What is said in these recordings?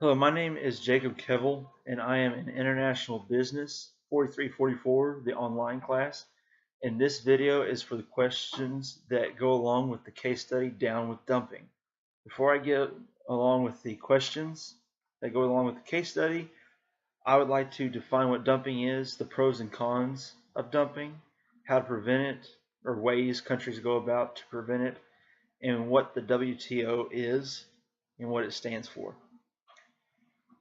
Hello, my name is Jacob Kevil, and I am in International Business 4344, the online class. And this video is for the questions that go along with the case study Down with Dumping. Before I get along with the questions that go along with the case study, I would like to define what dumping is, the pros and cons of dumping, how to prevent it, or ways countries go about to prevent it, and what the WTO is and what it stands for.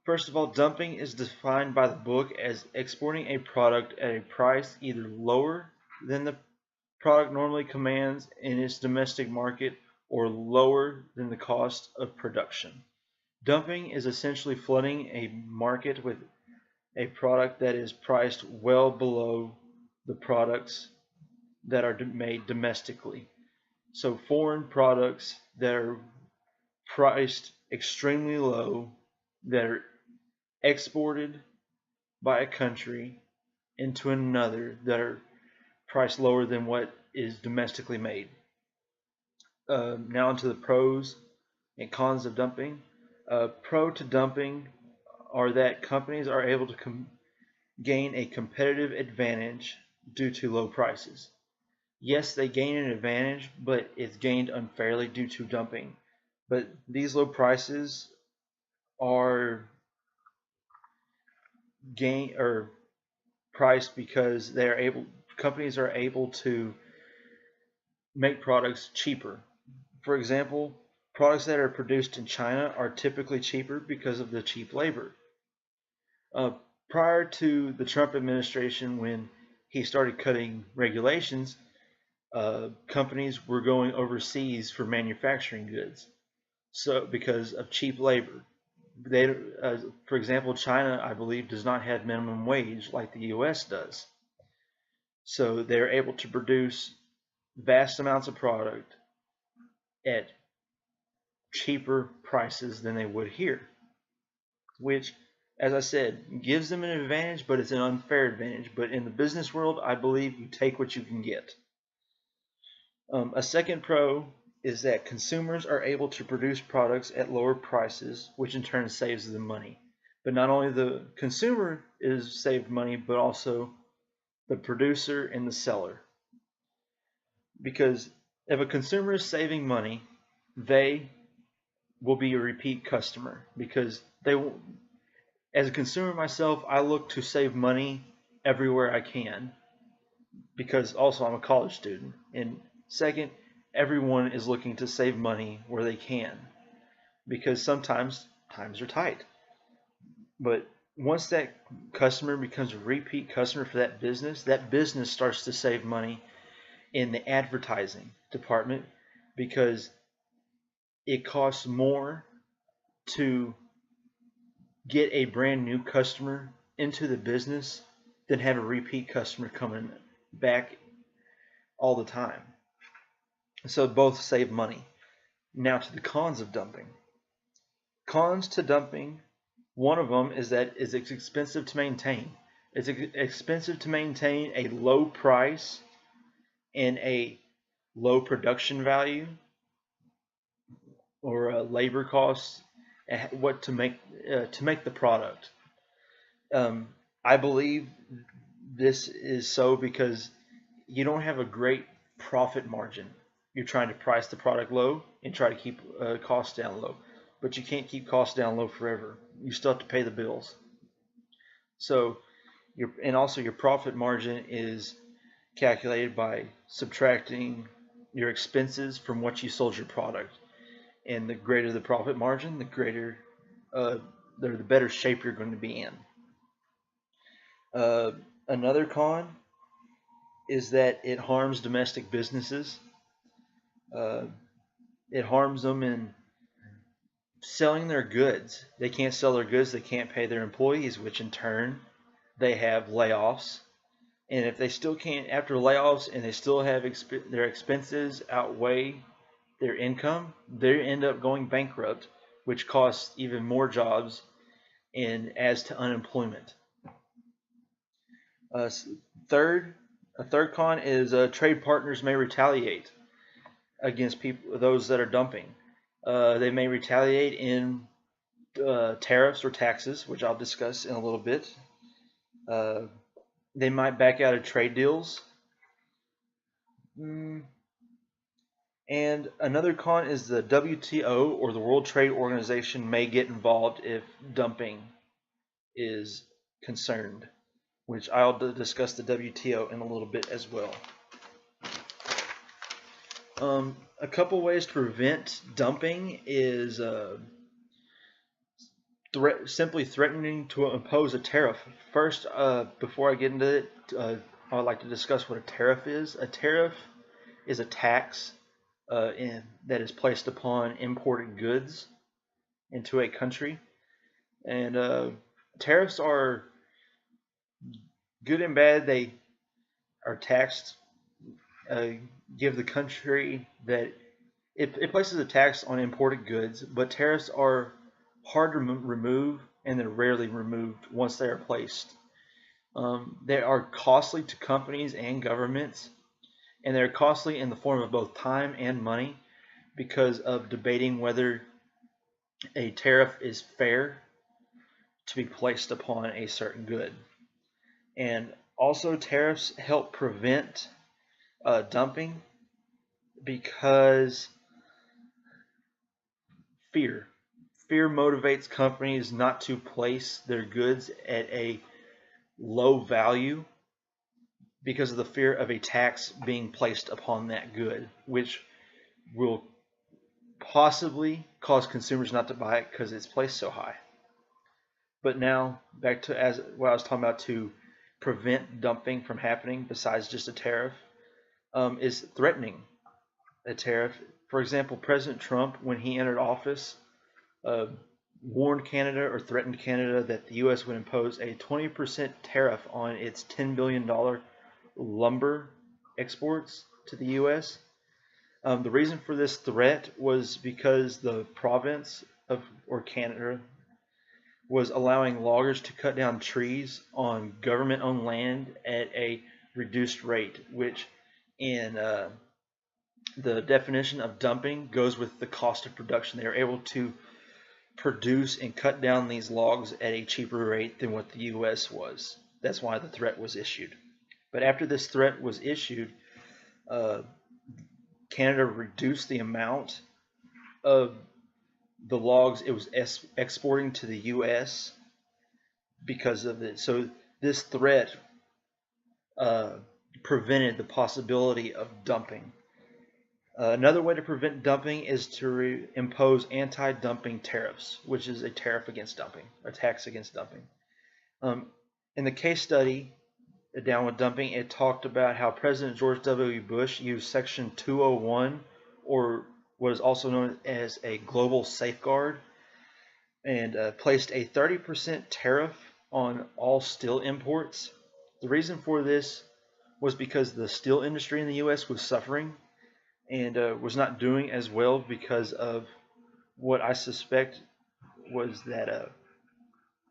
First of all, dumping is defined by the book as exporting a product at a price either lower than the product normally commands in its domestic market or lower than the cost of production. Dumping is essentially flooding a market with a product that is priced well below the products that are made domestically. So foreign products that are priced extremely low, that are exported by a country into another, that are priced lower than what is domestically made. Now onto the pros and cons of dumping. Pro to dumping are that companies are able to gain a competitive advantage due to low prices. Yes, they gain an advantage, but it's gained unfairly due to dumping. But these low prices are priced because companies are able to make products cheaper. For example, products that are produced in China are typically cheaper because of the cheap labor. Prior to the Trump administration, when he started cutting regulations, companies were going overseas for manufacturing goods, so because of cheap labor. For example, China, I believe, does not have minimum wage like the U.S. does. So they're able to produce vast amounts of product at cheaper prices than they would here, which, as I said, gives them an advantage, but it's an unfair advantage. But in the business world, I believe you take what you can get. A second pro is that consumers are able to produce products at lower prices, which in turn saves them money. But not only the consumer is saved money, but also the producer and the seller. Because if a consumer is saving money, they will be a repeat customer. Because as a consumer myself, I look to save money everywhere I can. Because also I'm a college student. And second, everyone is looking to save money where they can, because sometimes times are tight. But once that customer becomes a repeat customer for that business starts to save money in the advertising department, because it costs more to get a brand new customer into the business than have a repeat customer coming back all the time. So both save money. Now to the cons of dumping. Cons to dumping, one of them is that it's expensive to maintain. It's expensive to maintain a low price and a low production value, or labor costs, what to make the product. I believe this is so because you don't have a great profit margin. You're trying to price the product low and try to keep costs down low, but you can't keep costs down low forever. You still have to pay the bills. So also your profit margin is calculated by subtracting your expenses from what you sold your product. And the greater the profit margin, the better shape you're going to be in. Another con is that it harms domestic businesses. It harms them in selling their goods. They can't sell their goods, they can't pay their employees, which in turn they have layoffs. And if they still can't, after layoffs, and they still have their expenses outweigh their income, they end up going bankrupt, which costs even more jobs and adds to unemployment. A third con is trade partners may retaliate against those that are dumping. They may retaliate in tariffs or taxes, which I'll discuss in a little bit. They might back out of trade deals. And another con is the WTO, or the World Trade Organization, may get involved if dumping is concerned, which I'll discuss the WTO in a little bit as well. A couple ways to prevent dumping is simply threatening to impose a tariff. First, before I get into it, I would like to discuss what a tariff is. A tariff is a tax that is placed upon imported goods into a country. And tariffs are good and bad. They are taxed, give the country that it places a tax on imported goods, but tariffs are hard to remove, and they're rarely removed once they are placed. They are costly to companies and governments, and they're costly in the form of both time and money because of debating whether a tariff is fair to be placed upon a certain good. And also, tariffs help prevent dumping because fear motivates companies not to place their goods at a low value because of the fear of a tax being placed upon that good, which will possibly cause consumers not to buy it because it's placed so high. But now back to what I was talking about to prevent dumping from happening, besides just a tariff, is threatening a tariff. For example, President Trump, when he entered office, warned Canada, or threatened Canada, that the U.S. would impose a 20% tariff on its $10 billion lumber exports to the U.S. The reason for this threat was because the province or Canada was allowing loggers to cut down trees on government-owned land at a reduced rate, which in the definition of dumping goes with the cost of production. They are able to produce and cut down these logs at a cheaper rate than what the U.S. was. That's why the threat was issued. But after this threat was issued, Canada reduced the amount of the logs it was exporting to the U.S. because of it. So this threat prevented the possibility of dumping. Another way to prevent dumping is to impose anti-dumping tariffs, which is a tariff against dumping, a tax against dumping. In the case study, Down with Dumping, it talked about how President George W. Bush used Section 201, or what is also known as a global safeguard, and placed a 30% tariff on all steel imports. The reason for this was because the steel industry in the U.S. was suffering and was not doing as well because of what I suspect was that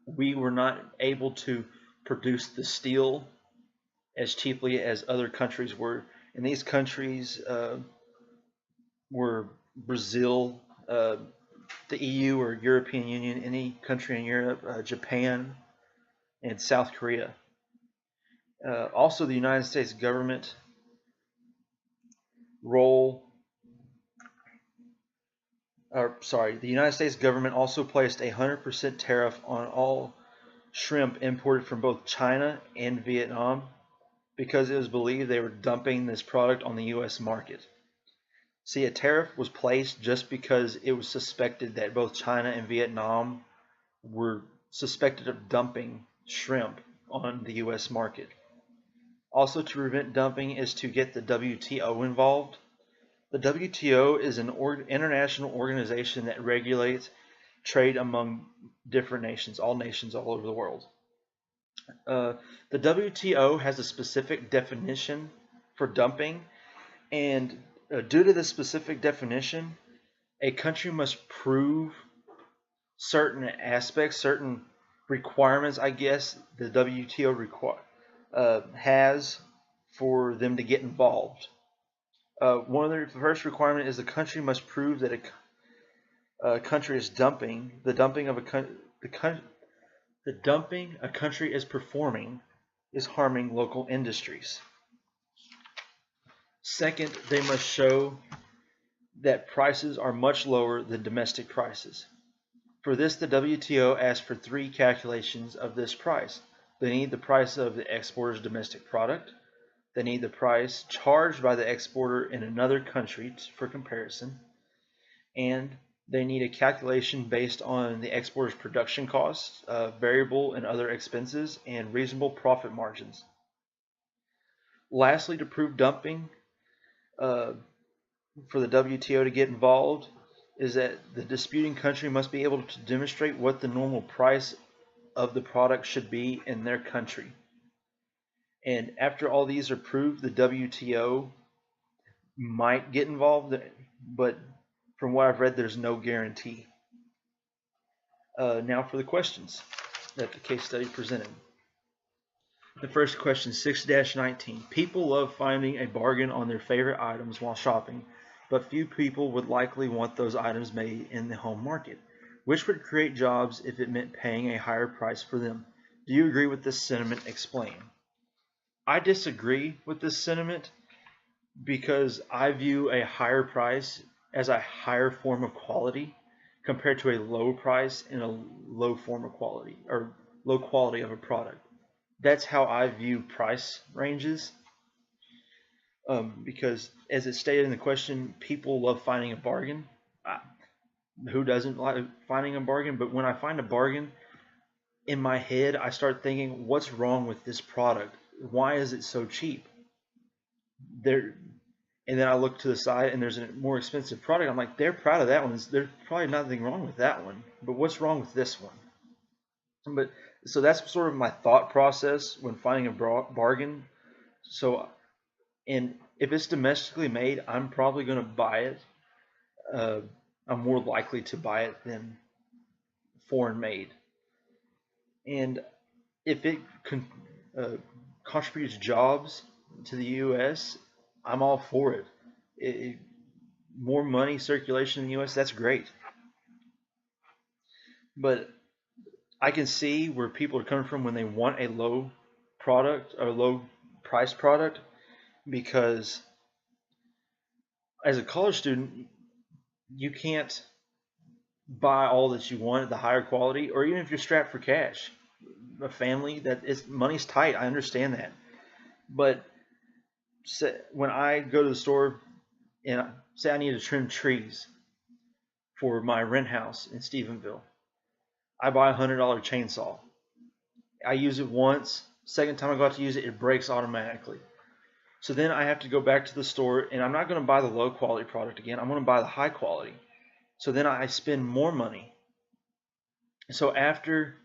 we were not able to produce the steel as cheaply as other countries were. And these countries were Brazil, the EU or European Union, any country in Europe, Japan, and South Korea. Also, the United States government the United States government also placed a 100% tariff on all shrimp imported from both China and Vietnam because it was believed they were dumping this product on the U.S. market. See, a tariff was placed just because it was suspected that both China and Vietnam were suspected of dumping shrimp on the U.S. market. Also, to prevent dumping is to get the WTO involved. The WTO is an international organization that regulates trade among different nations, all over the world. The WTO has a specific definition for dumping, and due to this specific definition, a country must prove certain aspects, certain requirements, I guess, the WTO has for them to get involved. One of the first requirements is the country must prove that a country is dumping, the dumping a country is performing is harming local industries. Second, they must show that prices are much lower than domestic prices. For this, the WTO asks for 3 calculations of this price. They need the price of the exporter's domestic product. They need the price charged by the exporter in another country for comparison. And they need a calculation based on the exporter's production costs, variable and other expenses, and reasonable profit margins. Lastly, to prove dumping, for the WTO to get involved, is that the disputing country must be able to demonstrate what the normal price of the product should be in their country. And after all these are proved, the WTO might get involved, but from what I've read, there's no guarantee. Now for the questions that the case study presented. The first question, 6-19. People love finding a bargain on their favorite items while shopping, but few people would likely want those items made in the home market. Which would create jobs if it meant paying a higher price for them? Do you agree with this sentiment? Explain. I disagree with this sentiment because I view a higher price as a higher form of quality compared to a low price and a low form of quality, or low quality of a product. That's how I view price ranges, because as it stated in the question, people love finding a bargain. Who doesn't like finding a bargain? But when I find a bargain, in my head, I start thinking, what's wrong with this product? Why is it so cheap? And then I look to the side and there's a more expensive product. I'm like, they're proud of that one. There's probably nothing wrong with that one. But what's wrong with this one? So that's sort of my thought process when finding a bargain. And if it's domestically made, I'm probably going to buy it. I'm more likely to buy it than foreign made. And if it contributes jobs to the U.S., I'm all for it. More money circulation in the U.S., that's great. But I can see where people are coming from when they want a low product or low price product, because as a college student, you can't buy all that you want at the higher quality, or even if you're strapped for cash. A family money's tight, I understand that. But when I go to the store and say I need to trim trees for my rent house in Stephenville, I buy a $100 chainsaw. I use it once. Second time I go out to use it, it breaks automatically. So then I have to go back to the store, and I'm not going to buy the low quality product again. I'm going to buy the high quality. So then I spend more money. So after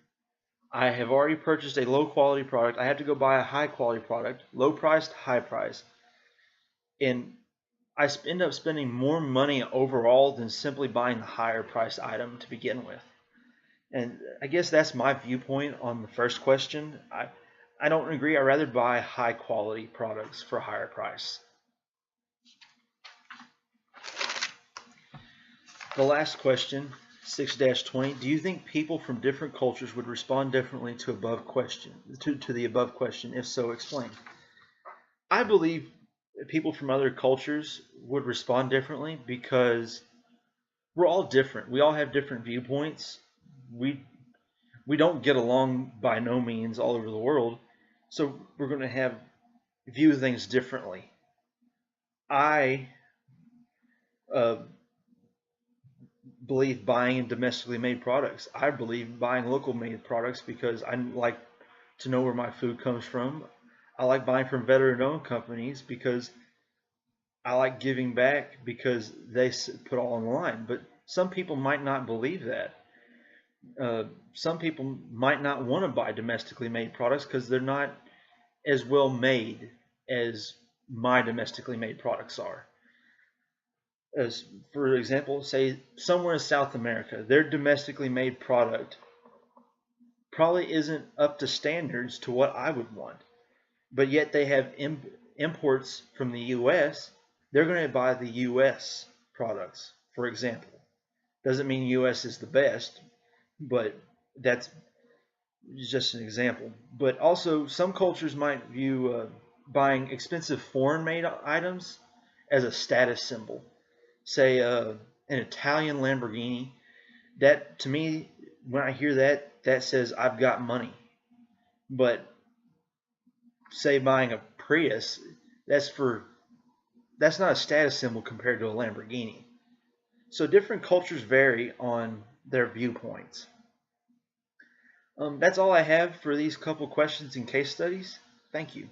I have already purchased a low quality product, I have to go buy a high quality product, low priced, high price. And I end up spending more money overall than simply buying the higher priced item to begin with. And I guess that's my viewpoint on the first question. I don't agree. I'd rather buy high quality products for a higher price. The last question, 6-20. Do you think people from different cultures would respond differently to the above question? If so, explain. I believe people from other cultures would respond differently because we're all different. We all have different viewpoints. We don't get along by no means all over the world, so we're going to view things differently. I believe buying in domestically made products. I believe buying local made products because I like to know where my food comes from. I like buying from veteran-owned companies because I like giving back because they put all on the line. But some people might not believe that. Some people might not want to buy domestically made products because they're not as well made as my domestically made products are. As for example, say somewhere in South America, their domestically made product probably isn't up to standards to what I would want, but yet they have imports from the U.S. They're going to buy the U.S. products, for example, Doesn't mean US is the best, but that's just an example. But also, some cultures might view buying expensive foreign-made items as a status symbol. Say an Italian Lamborghini. That, to me, when I hear that, that says I've got money. But say buying a Prius, that's not a status symbol compared to a Lamborghini. So different cultures vary on their viewpoints. That's all I have for these couple questions and case studies. Thank you.